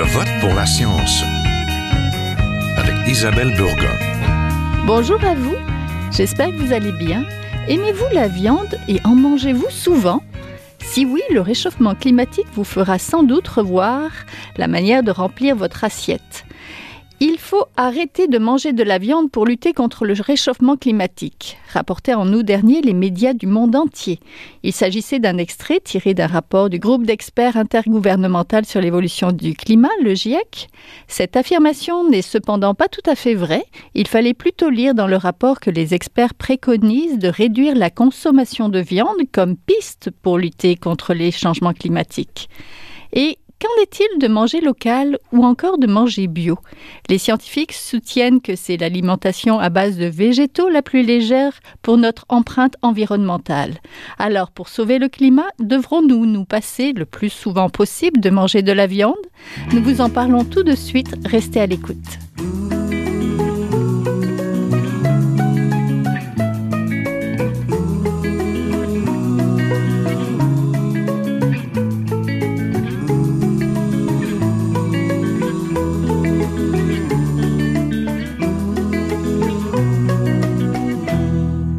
Je vote pour la science avec Isabelle Burgon. Bonjour à vous, j'espère que vous allez bien. Aimez-vous la viande et en mangez-vous souvent ? Si oui, le réchauffement climatique vous fera sans doute revoir la manière de remplir votre assiette. Il faut arrêter de manger de la viande pour lutter contre le réchauffement climatique, rapportaient en août dernier les médias du monde entier. Il s'agissait d'un extrait tiré d'un rapport du groupe d'experts intergouvernemental sur l'évolution du climat, le GIEC. Cette affirmation n'est cependant pas tout à fait vraie. Il fallait plutôt lire dans le rapport que les experts préconisent de réduire la consommation de viande comme piste pour lutter contre les changements climatiques. Et qu'en est-il de manger local ou encore de manger bio ? Les scientifiques soutiennent que c'est l'alimentation à base de végétaux la plus légère pour notre empreinte environnementale. Alors, pour sauver le climat, devrons-nous nous passer le plus souvent possible de manger de la viande ? Nous vous en parlons tout de suite, restez à l'écoute.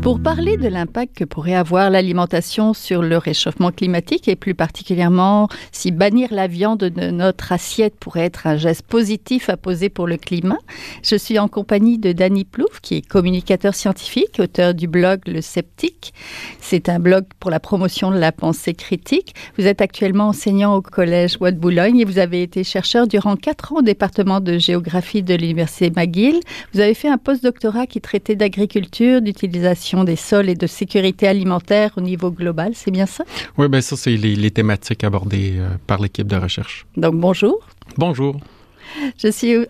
Pour parler de l'impact que pourrait avoir l'alimentation sur le réchauffement climatique et plus particulièrement si bannir la viande de notre assiette pourrait être un geste positif à poser pour le climat, je suis en compagnie de Danny Plouffe qui est communicateur scientifique, auteur du blog Le Sceptique. C'est un blog pour la promotion de la pensée critique. Vous êtes actuellement enseignant au collège Bois de Boulogne et vous avez été chercheur durant 4 ans au département de géographie de l'université McGill. Vous avez fait un post-doctorat qui traitait d'agriculture, d'utilisation des sols et de sécurité alimentaire au niveau global, c'est bien ça? Oui, bien ça, c'est les thématiques abordées par l'équipe de recherche. Donc, bonjour. Bonjour.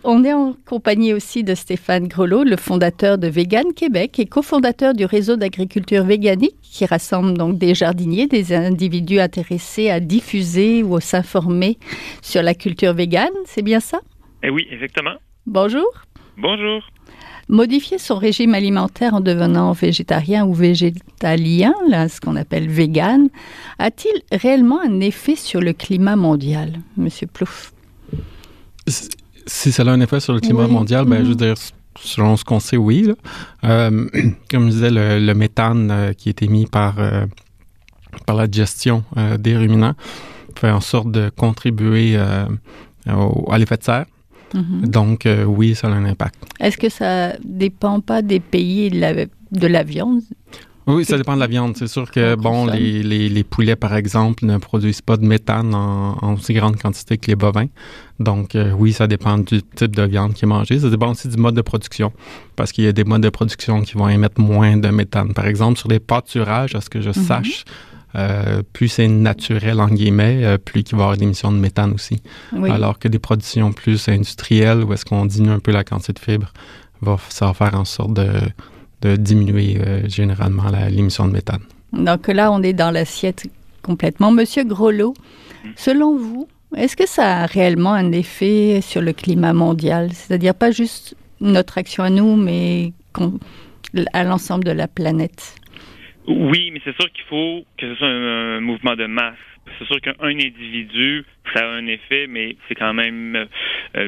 On est en compagnie aussi de Stéphane Grelot, le fondateur de Vegan Québec et cofondateur du réseau d'agriculture véganique qui rassemble donc des jardiniers, des individus intéressés à diffuser ou à s'informer sur la culture végane, c'est bien ça? Oui, exactement. Bonjour. Bonjour. Modifier son régime alimentaire en devenant végétarien ou végétalien, là, ce qu'on appelle vegan, a-t-il réellement un effet sur le climat mondial, Monsieur Plouffe? Si ça a un effet sur le climat mondial, ben, je veux dire, selon ce qu'on sait, oui. Là. Comme je disais, le méthane qui est émis par la digestion des ruminants fait en sorte de contribuer à l'effet de serre. Mm-hmm. Donc, oui, ça a un impact. Est-ce que ça dépend pas des pays de la viande? Oui, ça dépend de la viande. C'est sûr que, les poulets, par exemple, ne produisent pas de méthane en aussi grande quantité que les bovins. Donc, oui, ça dépend du type de viande qui est mangée. Ça dépend aussi du mode de production, parce qu'il y a des modes de production qui vont émettre moins de méthane. Par exemple, sur les pâturages, à ce que je sache, plus c'est naturel, en guillemets, plus il va y avoir d'émissions de méthane aussi. Oui. Alors que des productions plus industrielles, où est-ce qu'on diminue un peu la quantité de fibres, ça va faire en sorte de diminuer généralement l'émission de méthane. Donc là, on est dans l'assiette complètement. Monsieur Grelot, selon vous, est-ce que ça a réellement un effet sur le climat mondial? C'est-à-dire pas juste notre action à nous, mais à l'ensemble de la planète? Oui, mais c'est sûr qu'il faut que ce soit un mouvement de masse. C'est sûr qu'un individu, ça a un effet, mais c'est quand même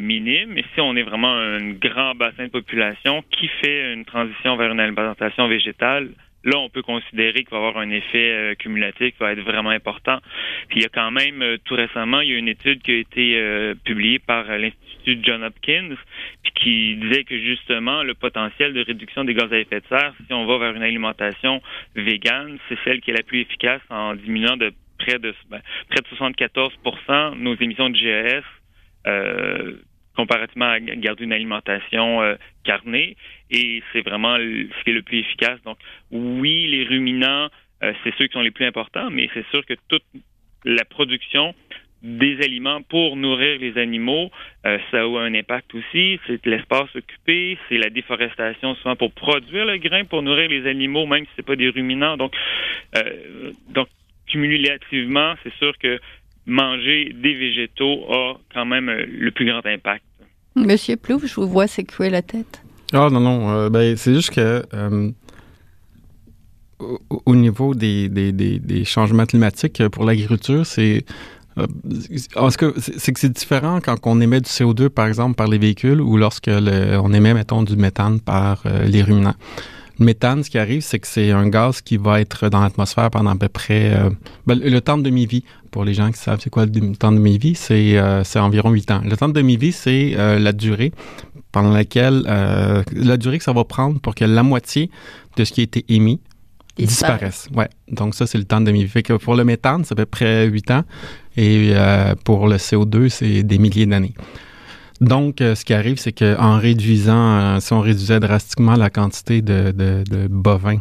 minime. Mais si on est vraiment un grand bassin de population qui fait une transition vers une alimentation végétale, là, on peut considérer qu'il va y avoir un effet cumulatif qui va être vraiment important. Puis il y a quand même, tout récemment, il y a une étude qui a été publiée par l'Institut Johns Hopkins, puis qui disait que justement, le potentiel de réduction des gaz à effet de serre, si on va vers une alimentation végane, c'est celle qui est la plus efficace en diminuant de près de 74% nos émissions de GES comparativement à garder une alimentation carnée. Et c'est vraiment ce qui est le plus efficace. Donc, oui, les ruminants, c'est ceux qui sont les plus importants, mais c'est sûr que toute la production des aliments pour nourrir les animaux, ça a un impact aussi. C'est l'espace occupé, c'est la déforestation souvent pour produire le grain, pour nourrir les animaux, même si c'est pas des ruminants. Donc cumulativement, c'est sûr que manger des végétaux a quand même le plus grand impact. Monsieur Plouffe, je vous vois secouer la tête. Ah non, c'est juste que au niveau des changements climatiques pour l'agriculture, c'est Est-ce que c'est différent quand on émet du CO2, par exemple, par les véhicules ou lorsque on émet, mettons, du méthane par les ruminants. Le méthane, ce qui arrive, c'est que c'est un gaz qui va être dans l'atmosphère pendant à peu près... le temps de demi-vie, pour les gens qui savent c'est quoi le temps de demi-vie, c'est environ 8 ans. Le temps de demi-vie, c'est la durée pendant laquelle... la durée que ça va prendre pour que la moitié de ce qui a été émis disparaisse. Ouais. Donc ça, c'est le temps de demi-vie. Fait que pour le méthane, c'est à peu près 8 ans. Et pour le CO2, c'est des milliers d'années. Donc, ce qui arrive, c'est qu'en réduisant, si on réduisait drastiquement la quantité de bovins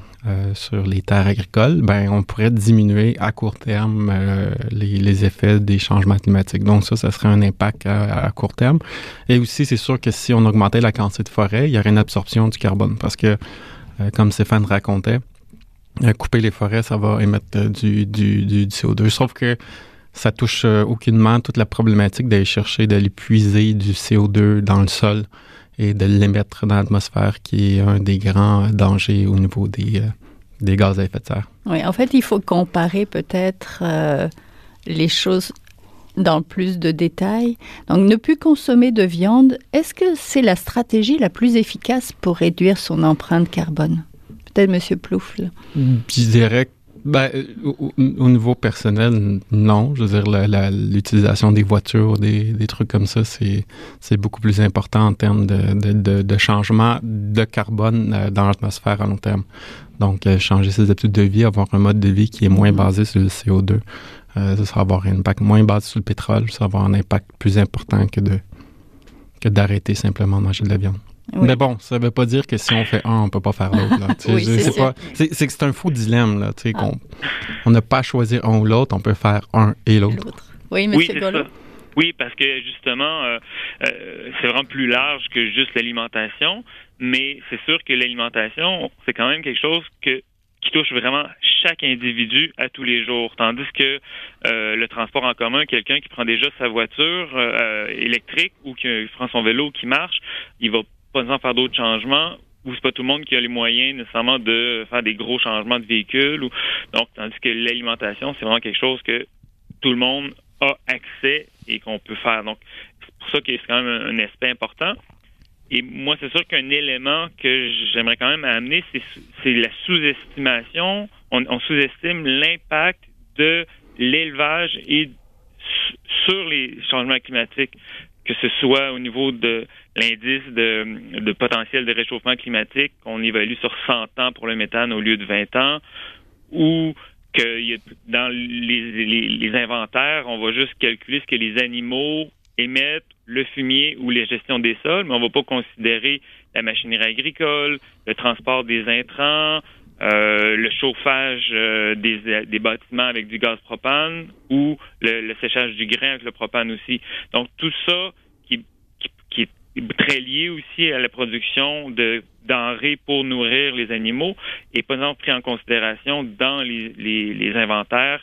sur les terres agricoles, ben on pourrait diminuer à court terme les effets des changements climatiques. Donc ça serait un impact à court terme. Et aussi, c'est sûr que si on augmentait la quantité de forêt, il y aurait une absorption du carbone. Parce que, comme Stéphane racontait, couper les forêts, ça va émettre du CO2. Sauf que ça touche aucunement toute la problématique d'aller chercher, d'aller puiser du CO2 dans le sol et de l'émettre dans l'atmosphère, qui est un des grands dangers au niveau des gaz à effet de serre. Oui, en fait, il faut comparer peut-être les choses dans plus de détails. Donc, ne plus consommer de viande, est-ce que c'est la stratégie la plus efficace pour réduire son empreinte carbone? Peut-être M. Plouffe, là. Je dirais au niveau personnel, non. Je veux dire, l'utilisation des voitures, des trucs comme ça, c'est beaucoup plus important en termes de changement de carbone dans l'atmosphère à long terme. Donc, changer ses habitudes de vie, avoir un mode de vie qui est moins basé sur le CO2, ça va avoir un impact moins basé sur le pétrole, ça va avoir un impact plus important que d'arrêter simplement de manger de la viande. Oui. Mais bon, ça ne veut pas dire que si on fait un, on ne peut pas faire l'autre. Là. Oui, c'est un faux dilemme. Là, on n'a pas à choisir un ou l'autre, on peut faire un et l'autre. Oui, M. Golo. Oui, parce que justement, c'est vraiment plus large que juste l'alimentation, mais c'est sûr que l'alimentation, c'est quand même quelque chose qui touche vraiment chaque individu à tous les jours. Tandis que le transport en commun, quelqu'un qui prend déjà sa voiture électrique ou qui prend son vélo qui marche, il va pas nécessairement faire d'autres changements, ou c'est pas tout le monde qui a les moyens nécessairement de faire des gros changements de véhicule. Donc, tandis que l'alimentation, c'est vraiment quelque chose que tout le monde a accès et qu'on peut faire. Donc, c'est pour ça que c'est quand même un aspect important. Et moi, c'est sûr qu'un élément que j'aimerais quand même amener, c'est la sous-estimation. On sous-estime l'impact de l'élevage et sur les changements climatiques, que ce soit au niveau de l'indice de potentiel de réchauffement climatique, qu'on évalue sur 100 ans pour le méthane au lieu de 20 ans, ou que dans les inventaires, on va juste calculer ce que les animaux émettent, le fumier ou les gestions des sols, mais on ne va pas considérer la machinerie agricole, le transport des intrants, le chauffage des bâtiments avec du gaz propane ou le séchage du grain avec le propane aussi. Donc, tout ça qui est très lié aussi à la production de denrées pour nourrir les animaux et pas non pris en considération dans les inventaires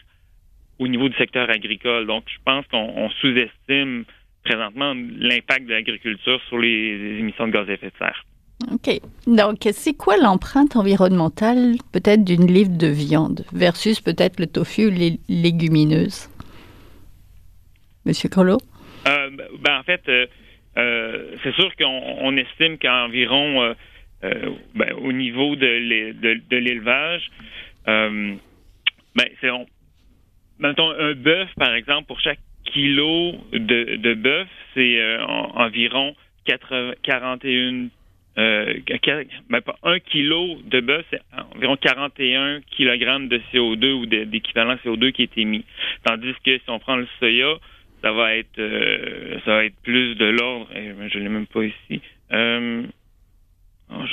au niveau du secteur agricole. Donc, je pense qu'on sous-estime présentement l'impact de l'agriculture sur les émissions de gaz à effet de serre. OK. Donc, c'est quoi l'empreinte environnementale peut-être d'une livre de viande versus peut-être le tofu ou les légumineuses? Monsieur Collot? En fait, c'est sûr qu'on estime qu'environ au niveau de l'élevage, mettons un bœuf, par exemple, pour chaque kilo de bœuf, c'est environ 41 1 kilo de bœuf, c'est environ 41 kg de CO2 ou d'équivalent CO2 qui est émis. Tandis que si on prend le soya, ça va être plus de l'ordre. Je l'ai même pas ici. Je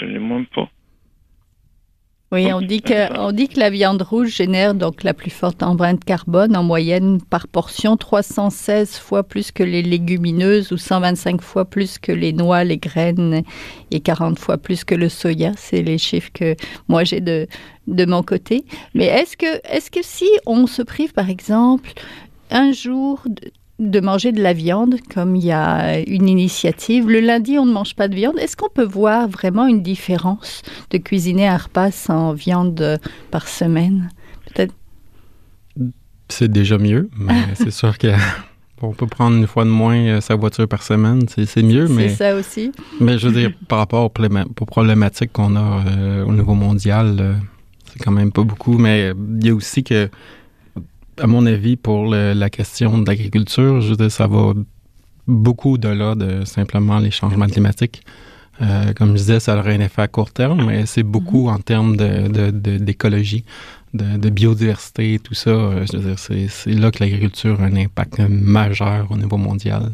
l'ai même pas. Oui, on dit que la viande rouge génère donc la plus forte empreinte carbone en moyenne par portion, 316 fois plus que les légumineuses ou 125 fois plus que les noix, les graines et 40 fois plus que le soya. C'est les chiffres que moi j'ai de mon côté. Mais est-ce que si on se prive par exemple un jour de manger de la viande, comme il y a une initiative. Le lundi, on ne mange pas de viande. Est-ce qu'on peut voir vraiment une différence de cuisiner un repas sans viande par semaine? Peut-être. c'est déjà mieux, mais c'est sûr que on peut prendre une fois de moins sa voiture par semaine, c'est mieux, mais... C'est ça aussi. Mais je veux dire, par rapport aux problématiques qu'on a au niveau mondial, c'est quand même pas beaucoup, mais il y a aussi que, à mon avis, pour la question de l'agriculture, je veux dire, ça va beaucoup au-delà de simplement les changements climatiques. Comme je disais, ça aurait un effet à court terme, mais c'est beaucoup en termes d'écologie, de biodiversité, tout ça. Je veux dire, c'est là que l'agriculture a un impact majeur au niveau mondial.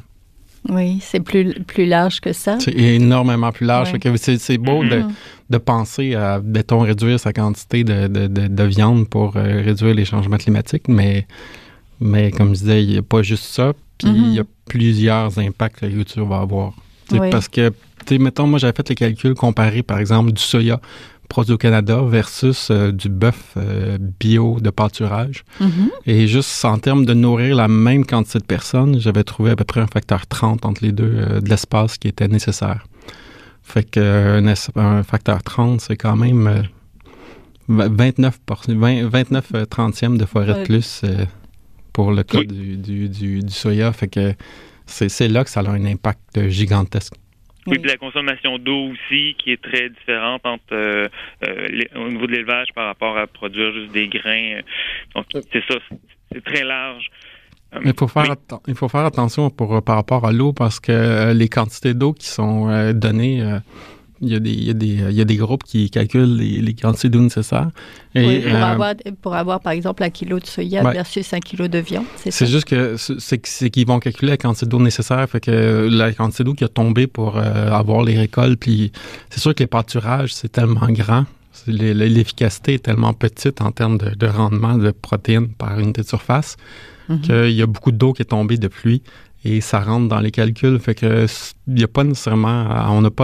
Oui, c'est plus large que ça. C'est énormément plus large. Ouais. Que c'est beau de penser à, mettons, réduire sa quantité de viande pour réduire les changements climatiques, mais comme je disais, il n'y a pas juste ça, puis il y a plusieurs impacts que l'agriculture va avoir. Oui. Parce que, mettons, moi, j'avais fait les calculs comparés, par exemple, du soya produit au Canada versus du bœuf bio de pâturage. Et juste en termes de nourrir la même quantité de personnes, j'avais trouvé à peu près un facteur 30 entre les deux de l'espace qui était nécessaire. Fait que un facteur 30, c'est quand même 29 trentièmes de forêt de plus pour le cas du soya. Fait que c'est là que ça a un impact gigantesque. Oui, puis la consommation d'eau aussi, qui est très différente entre au niveau de l'élevage par rapport à produire juste des grains. Donc, c'est ça, c'est très large. Il faut faire attention par rapport à l'eau parce que les quantités d'eau qui sont données, il y a des groupes qui calculent les quantités d'eau nécessaires. Et, pour avoir, par exemple, 1 kilo de soya versus 1 kilo de viande, c'est juste que c'est qu'ils vont calculer la quantité d'eau nécessaire, fait que la quantité d'eau qui a tombé pour avoir les récoltes, puis c'est sûr que les pâturages, c'est tellement grand, l'efficacité est tellement petite en termes de rendement de protéines par unité de surface, qu'il y a beaucoup d'eau qui est tombée de pluie. Et ça rentre dans les calculs, fait que on n'a pas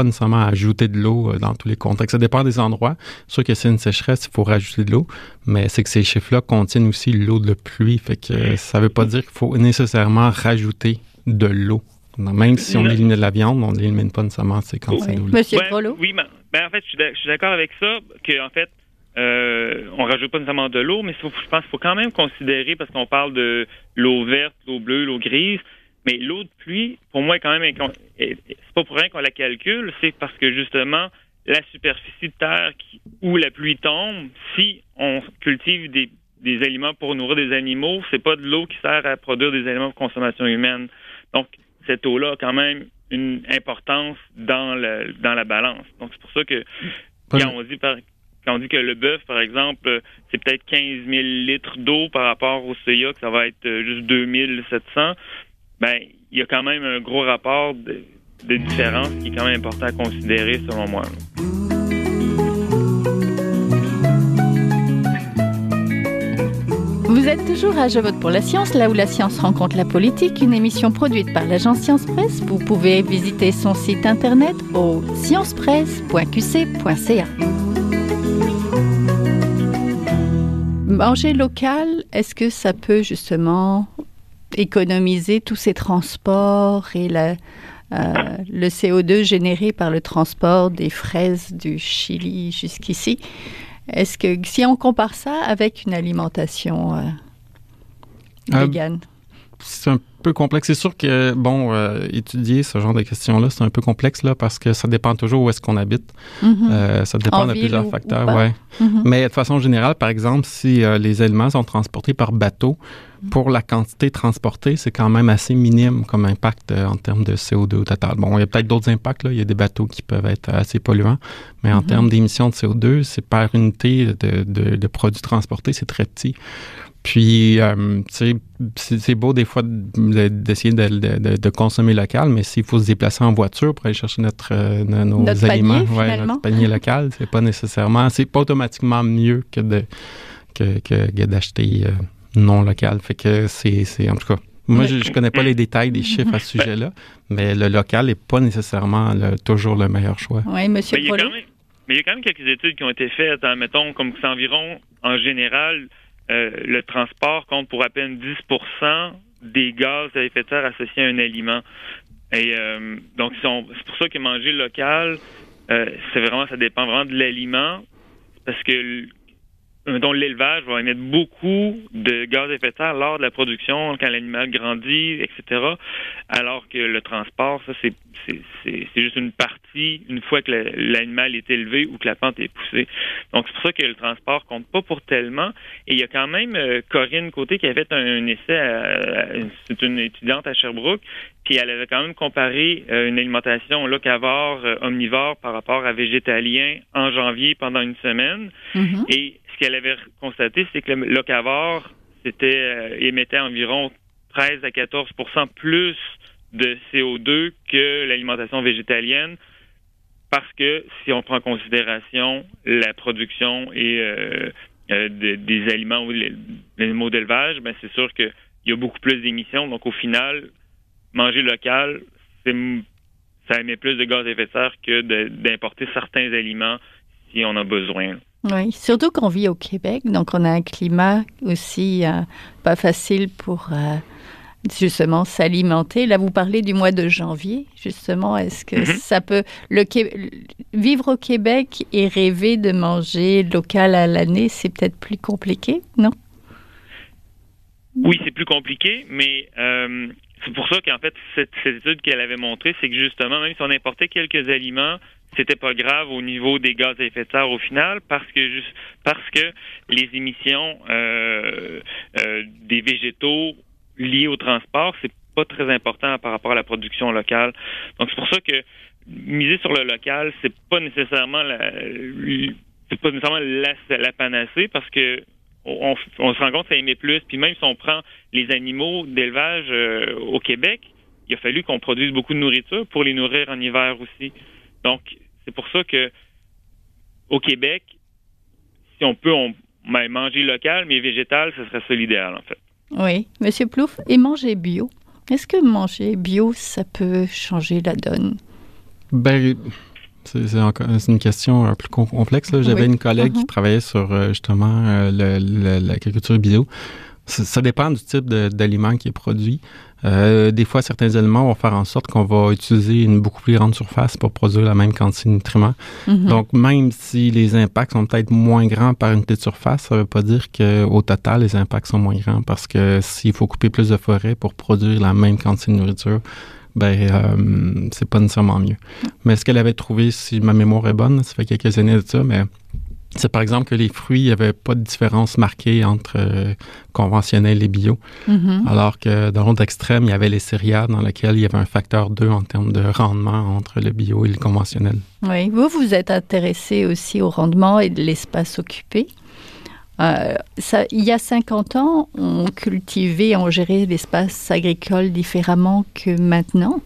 nécessairement à ajouter de l'eau dans tous les contextes. Ça dépend des endroits. C'est sûr que c'est une sécheresse, il faut rajouter de l'eau, mais c'est que ces chiffres-là contiennent aussi l'eau de pluie, fait que ça veut pas dire qu'il faut nécessairement rajouter de l'eau. Même si on élimine de la viande, on n'élimine pas nécessairement ces quantités d'eau. Monsieur Grolot? Oui, en fait, je suis d'accord avec ça, qu'en fait, on rajoute pas nécessairement de l'eau, mais je pense qu'il faut quand même considérer, parce qu'on parle de l'eau verte, l'eau bleue, l'eau grise. Mais l'eau de pluie, pour moi, est quand même... c'est pas pour rien qu'on la calcule, c'est parce que, justement, la superficie de terre où la pluie tombe, si on cultive des aliments pour nourrir des animaux, c'est pas de l'eau qui sert à produire des aliments pour consommation humaine. Donc, cette eau-là a quand même une importance dans la balance. Donc, c'est pour ça que quand on dit que le bœuf, par exemple, c'est peut-être 15 000 litres d'eau par rapport au soya, que ça va être juste 2 700, il y a quand même un gros rapport de différence qui est quand même important à considérer, selon moi. Vous êtes toujours à Je vote pour la science, là où la science rencontre la politique, une émission produite par l'agence Science Presse. Vous pouvez visiter son site internet au sciencepresse.qc.ca. Manger local, est-ce que ça peut justement économiser tous ces transports et le CO2 généré par le transport des fraises du Chili jusqu'ici? Est-ce que si on compare ça avec une alimentation végane? C'est un peu complexe. C'est sûr que, étudier ce genre de questions-là, c'est un peu complexe là, parce que ça dépend toujours où est-ce qu'on habite. Ça dépend de plusieurs facteurs. Ouais. Mais de façon générale, par exemple, si les aliments sont transportés par bateau, pour la quantité transportée, c'est quand même assez minime comme impact en termes de CO2 au total. Bon, il y a peut-être d'autres impacts. Là. Il y a des bateaux qui peuvent être assez polluants, mais en termes d'émissions de CO2, c'est par unité de produits transportés, c'est très petit. Puis, c'est beau des fois d'essayer de consommer local, mais s'il faut se déplacer en voiture pour aller chercher nos aliments, notre panier local, c'est pas automatiquement mieux que d'acheter non local. Fait que c'est en tout cas, moi je connais pas les détails des chiffres à ce sujet-là, mais le local n'est pas nécessairement toujours le meilleur choix. Oui, monsieur Paul. Mais il y a quand même quelques études qui ont été faites, mettons, comme c'est environ, en général, le transport compte pour à peine 10% des gaz à effet de serre associés à un aliment. Et donc, c'est pour ça que manger local, ça dépend vraiment de l'aliment, parce que dont l'élevage va émettre beaucoup de gaz à effet de serre lors de la production, quand l'animal grandit, etc. Alors que le transport, ça, c'est juste une partie, une fois que l'animal est élevé ou que la pente est poussée. Donc, c'est pour ça que le transport compte pas pour tellement. Et il y a quand même Corinne Côté qui a fait un essai, c'est une étudiante à Sherbrooke, puis elle avait quand même comparé une alimentation locavore, omnivore par rapport à végétalien en janvier pendant une semaine. Mhm. Et ce qu'elle avait constaté, c'est que le locavore émettait environ 13 à 14% plus de CO2 que l'alimentation végétalienne, parce que si on prend en considération la production et des aliments ou des animaux d'élevage, ben c'est sûr qu'il y a beaucoup plus d'émissions. Donc au final, manger local, ça émet plus de gaz à effet de serre que d'importer certains aliments si on a besoin. Oui, surtout qu'on vit au Québec, donc on a un climat aussi pas facile pour justement s'alimenter. Là, vous parlez du mois de janvier, justement. Est-ce que ça peut... Vivre au Québec et rêver de manger local à l'année, c'est peut-être plus compliqué, non? Oui, c'est plus compliqué, mais c'est pour ça qu'en fait, cette étude qu'elle avait montrée, c'est que justement, même si on importait quelques aliments, c'était pas grave au niveau des gaz à effet de serre au final, parce que les émissions des végétaux liées au transport, c'est pas très important par rapport à la production locale. Donc c'est pour ça que miser sur le local, c'est pas nécessairement la panacée, parce que on se rend compte que ça émet plus. Puis même si on prend les animaux d'élevage au Québec, il a fallu qu'on produise beaucoup de nourriture pour les nourrir en hiver aussi. Donc, c'est pour ça que au Québec, si on peut manger local, mais végétal, ce serait ça l'idéal, en fait. Oui. Monsieur Plouffe, et manger bio? Est-ce que manger bio, ça peut changer la donne? Ben, c'est une question un peu complexe. Là. J'avais une collègue qui travaillait sur justement l'agriculture bio. Ça dépend du type d'aliment qui est produit. Des fois, certains aliments vont faire en sorte qu'on va utiliser une beaucoup plus grande surface pour produire la même quantité de nutriments. Mm-hmm. Donc, même si les impacts sont peut-être moins grands par unité de surface, ça ne veut pas dire qu'au total, les impacts sont moins grands, parce que s'il faut couper plus de forêt pour produire la même quantité de nourriture, c'est pas nécessairement mieux. Mais ce qu'elle avait trouvé, si ma mémoire est bonne, ça fait quelques années de ça, mais c'est par exemple que les fruits, il n'y avait pas de différence marquée entre conventionnel et bio. Mm-hmm. Alors que dans l'autre extrême, il y avait les céréales dans lesquelles il y avait un facteur 2 en termes de rendement entre le bio et le conventionnel. Oui, vous êtes intéressé aussi au rendement et de l'espace occupé. Il y a 50 ans, on cultivait, on gérait l'espace agricole différemment que maintenant.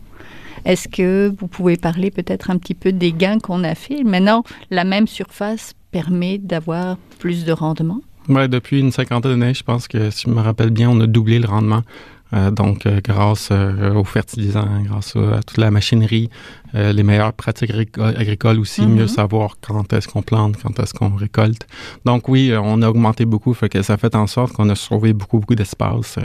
Est-ce que vous pouvez parler peut-être un petit peu des gains qu'on a fait? Maintenant, la même surface permet d'avoir plus de rendement? Ouais, depuis une cinquantaine d'années, je pense que, si je me rappelle bien, on a doublé le rendement. Donc, grâce aux fertilisants, grâce à toute la machinerie, les meilleures pratiques agricoles aussi, mieux savoir quand est-ce qu'on plante, quand est-ce qu'on récolte. Donc oui, on a augmenté beaucoup, fait que ça fait en sorte qu'on a sauvé beaucoup d'espace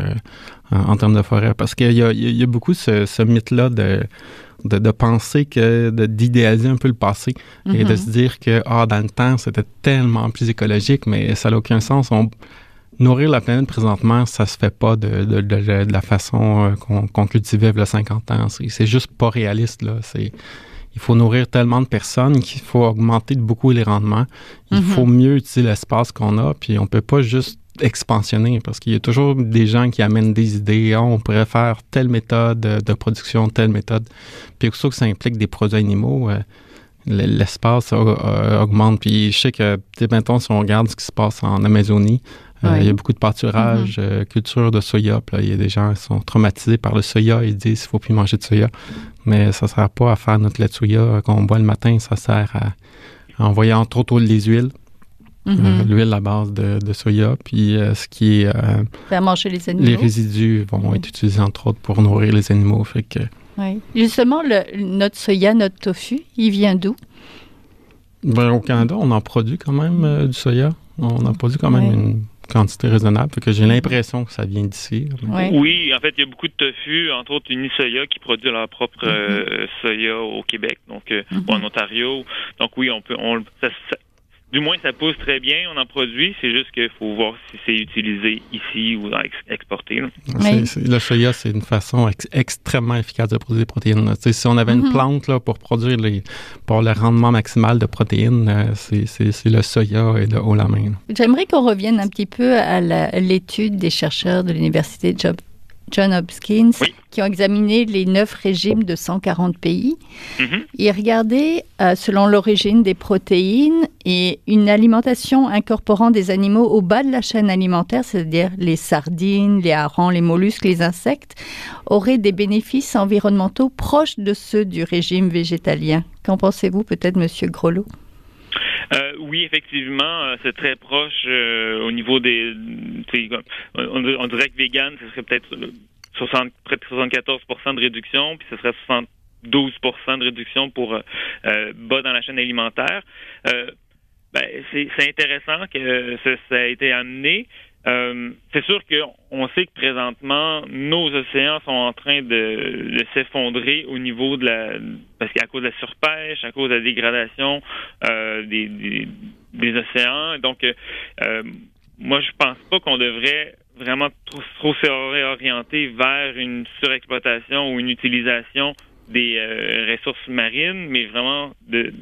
en termes de forêt. Parce qu'il y a beaucoup ce mythe-là de penser d'idéaliser un peu le passé et de se dire que dans le temps, c'était tellement plus écologique, mais ça n'a aucun sens. Nourrir la planète présentement, ça se fait pas de la façon qu'on cultivait il y a 50 ans. C'est juste pas réaliste, là. Il faut nourrir tellement de personnes qu'il faut augmenter de beaucoup les rendements. Il faut mieux utiliser l'espace qu'on a, puis on peut pas juste expansionner, parce qu'il y a toujours des gens qui amènent des idées. On pourrait faire telle méthode de production, telle méthode. Puis surtout que ça implique des produits animaux, l'espace augmente. Puis je sais que, mettons, si on regarde ce qui se passe en Amazonie, il y a beaucoup de pâturage, culture de soya. Puis là, il y a des gens qui sont traumatisés par le soya. Ils disent qu'il ne faut plus manger de soya. Mais ça ne sert pas à faire notre lait de soya qu'on boit le matin. Ça sert à envoyer entre autres les huiles. L'huile à base de soya. Puis ce qui est... faire manger les animaux. Les résidus vont être utilisés entre autres pour nourrir les animaux. Fait que... Oui. Justement, notre soya, notre tofu, il vient d'où? Au Canada, on en produit quand même du soya. On en produit quand même une quantité raisonnable. Fait que j'ai l'impression que ça vient d'ici. Oui, en fait, il y a beaucoup de tofu, entre autres Unisoya, qui produit leur propre soya au Québec, donc ou en Ontario. Donc oui, du moins, ça pousse très bien, on en produit. C'est juste qu'il faut voir si c'est utilisé ici ou exporté. Le soya, c'est une façon extrêmement efficace de produire des protéines. Si on avait une plante là, pour produire pour le rendement maximal de protéines, c'est le soya et de haut la main. J'aimerais qu'on revienne un petit peu à l'étude des chercheurs de l'Université Johns Hopkins, qui ont examiné les 9 régimes de 140 pays. Ils regardaient, selon l'origine des protéines, et une alimentation incorporant des animaux au bas de la chaîne alimentaire, c'est-à-dire les sardines, les harengs, les mollusques, les insectes, aurait des bénéfices environnementaux proches de ceux du régime végétalien. Qu'en pensez-vous, peut-être, M. Grelot? Oui, effectivement, c'est très proche au niveau des... On dirait que vegan, ce serait peut-être près de 74% de réduction, puis ce serait 72% de réduction pour bas dans la chaîne alimentaire. C'est intéressant que ça a été amené. C'est sûr qu'on sait que présentement, nos océans sont en train de s'effondrer au niveau parce qu'à cause de la surpêche, à cause de la dégradation des océans. Donc, moi, je pense pas qu'on devrait vraiment trop se réorienter vers une surexploitation ou une utilisation des ressources marines, mais vraiment de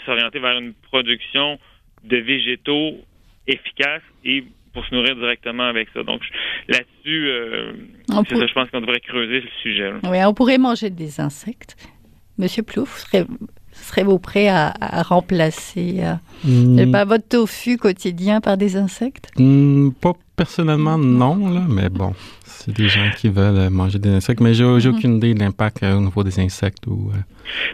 s'orienter vers une production de végétaux efficaces et pour se nourrir directement avec ça. Donc, là-dessus, je pense qu'on devrait creuser le sujet. Oui, on pourrait manger des insectes. Monsieur Plouffe, serez-vous prêt à remplacer votre tofu quotidien par des insectes? Pas personnellement, non, là, mais bon, c'est des gens qui veulent manger des insectes, mais j'ai aucune idée de l'impact au niveau des insectes ou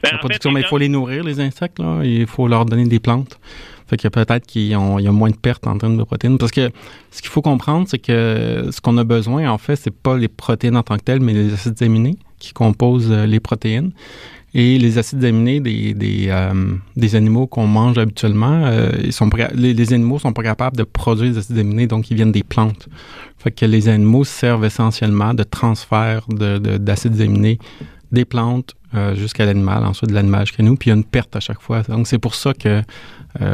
la production. Mais il faut les nourrir, les insectes, là, il faut leur donner des plantes. Fait que peut-être qu'il y a moins de pertes en termes de protéines. Parce que ce qu'il faut comprendre, c'est que ce qu'on a besoin, en fait, c'est pas les protéines en tant que telles, mais les acides aminés qui composent les protéines. Et les acides aminés des animaux qu'on mange habituellement, les animaux sont pas capables de produire des acides aminés, donc ils viennent des plantes. Fait que les animaux servent essentiellement de transfert d'acides aminés des plantes jusqu'à l'animal, ensuite de l'animal jusqu'à nous, puis il y a une perte à chaque fois. Donc c'est pour ça que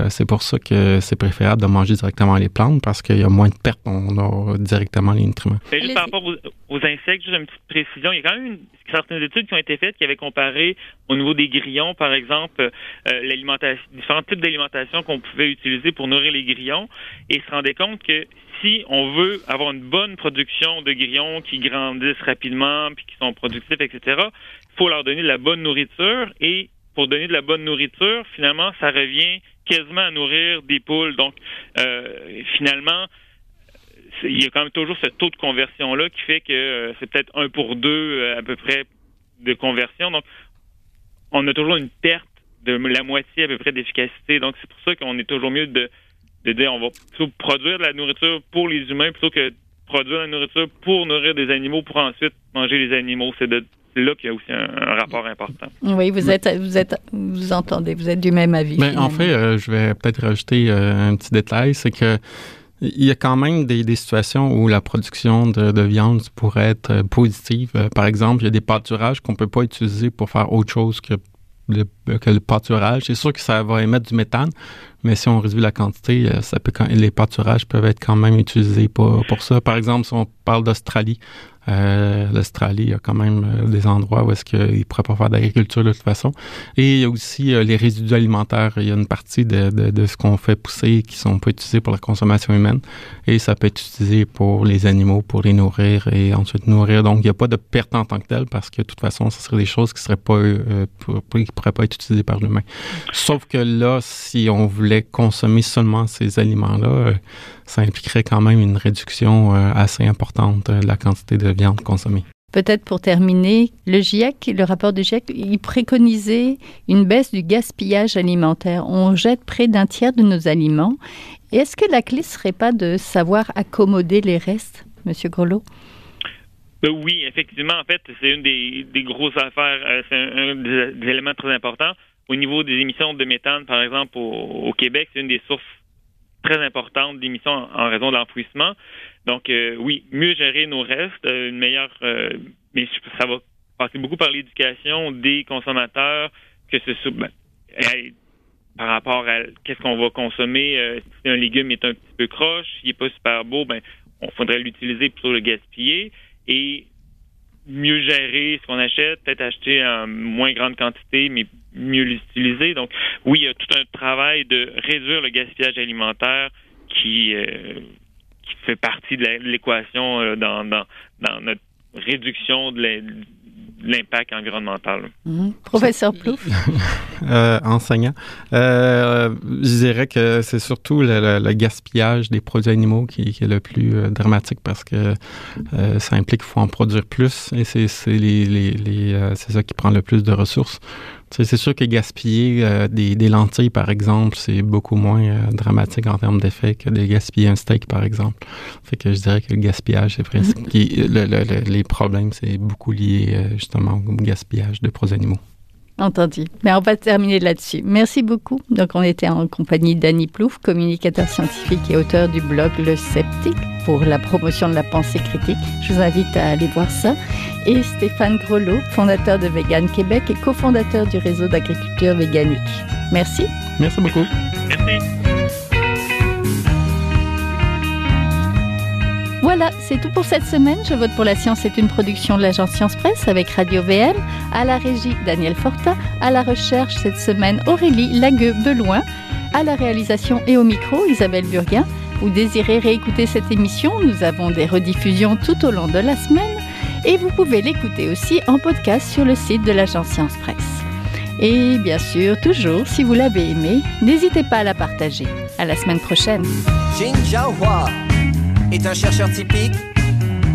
c'est préférable de manger directement les plantes, parce qu'il y a moins de pertes, on a directement les nutriments. Juste par rapport aux insectes, juste une petite précision, il y a quand même certaines études qui ont été faites qui avaient comparé au niveau des grillons, par exemple, différents types d'alimentation qu'on pouvait utiliser pour nourrir les grillons, et se rendaient compte que si on veut avoir une bonne production de grillons qui grandissent rapidement puis qui sont productifs, etc., il faut leur donner de la bonne nourriture, et pour donner de la bonne nourriture, finalement, ça revient quasiment à nourrir des poules. Donc, finalement, il y a quand même toujours ce taux de conversion-là qui fait que c'est peut-être 1 pour 2 à peu près de conversion. Donc, on a toujours une perte de la moitié à peu près d'efficacité. Donc, c'est pour ça qu'on est toujours mieux de dire on va plutôt produire de la nourriture pour les humains plutôt que produire de la nourriture pour nourrir des animaux pour ensuite manger les animaux. C'est là qu'il y a aussi un rapport important. Oui, vous entendez, vous êtes du même avis. Mais en fait, je vais peut-être rajouter un petit détail, c'est que il y a quand même des situations où la production de viande pourrait être positive. Par exemple, il y a des pâturages qu'on peut pas utiliser pour faire autre chose que le pâturage. C'est sûr que ça va émettre du méthane, mais si on réduit la quantité, les pâturages peuvent être quand même utilisés pour ça. Par exemple, si on parle d'Australie, l'Australie, il y a quand même des endroits où est-ce qu'ils ne pourraient pas faire d'agriculture de toute façon. Et il y a aussi les résidus alimentaires. Il y a une partie de ce qu'on fait pousser qui ne sont pas utilisés pour la consommation humaine. Et ça peut être utilisé pour les animaux, pour les nourrir et ensuite nourrir. Donc, il n'y a pas de perte en tant que telle, parce que de toute façon, ce seraient des choses qui ne pourraient pas être utilisées par l'humain. Sauf que là, si on voulait consommer seulement ces aliments-là, ça impliquerait quand même une réduction assez importante de la quantité de viande consommée. Peut-être pour terminer, le rapport du GIEC, il préconisait une baisse du gaspillage alimentaire. On jette près d'un tiers de nos aliments. Et est-ce que la clé ne serait pas de savoir accommoder les restes, M. Grelot? Oui, effectivement. En fait, c'est une des grosses affaires. C'est un des éléments très importants. Au niveau des émissions de méthane, par exemple, au Québec, c'est une des sources très importantes d'émissions en raison de l'enfouissement. Donc, oui, mieux gérer nos restes, une meilleure... mais ça va passer beaucoup par l'éducation des consommateurs, que ce soit par rapport à qu'est-ce qu'on va consommer. Si un légume est un petit peu croche, il n'est pas super beau, on faudrait l'utiliser plutôt le gaspiller et mieux gérer ce qu'on achète, peut-être acheter en moins grande quantité, mais mieux l'utiliser. Donc, oui, il y a tout un travail de réduire le gaspillage alimentaire qui fait partie de l'équation dans notre réduction de l'impact environnemental. Professeur Plouffe. Enseignant. Je dirais que c'est surtout le gaspillage des produits animaux qui est le plus dramatique parce que ça implique qu'il faut en produire plus et c'est ça qui prend le plus de ressources. C'est sûr que gaspiller des lentilles, par exemple, c'est beaucoup moins dramatique en termes d'effet que de gaspiller un steak, par exemple. Fait que je dirais que le gaspillage, c'est presque... les problèmes, c'est beaucoup lié justement au gaspillage de produits animaux. Entendu. Mais on va terminer là-dessus. Merci beaucoup. Donc, on était en compagnie d'Annie Plouffe, communicateur scientifique et auteur du blog Le Sceptique pour la promotion de la pensée critique. Je vous invite à aller voir ça. Et Stéphane Grelot, fondateur de Vegan Québec et cofondateur du réseau d'agriculture véganique. Merci. Merci beaucoup. Merci. Voilà, c'est tout pour cette semaine. Je vote pour la science est une production de l'agence Science Presse avec Radio VM, à la régie Daniel Fortin, à la recherche cette semaine Aurélie Lagueux-Beloin, à la réalisation et au micro Isabelle Burguin. Vous désirez réécouter cette émission, nous avons des rediffusions tout au long de la semaine et vous pouvez l'écouter aussi en podcast sur le site de l'agence Science Presse. Et bien sûr, toujours, si vous l'avez aimé, n'hésitez pas à la partager. À la semaine prochaine. Jin Jiahua est un chercheur typique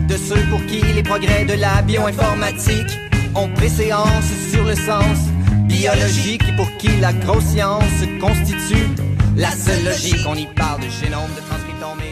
de ceux pour qui les progrès de la bioinformatique ont préséance sur le sens biologique et pour qui la grosse science constitue la seule logique. On y parle de génome, de transcriptome.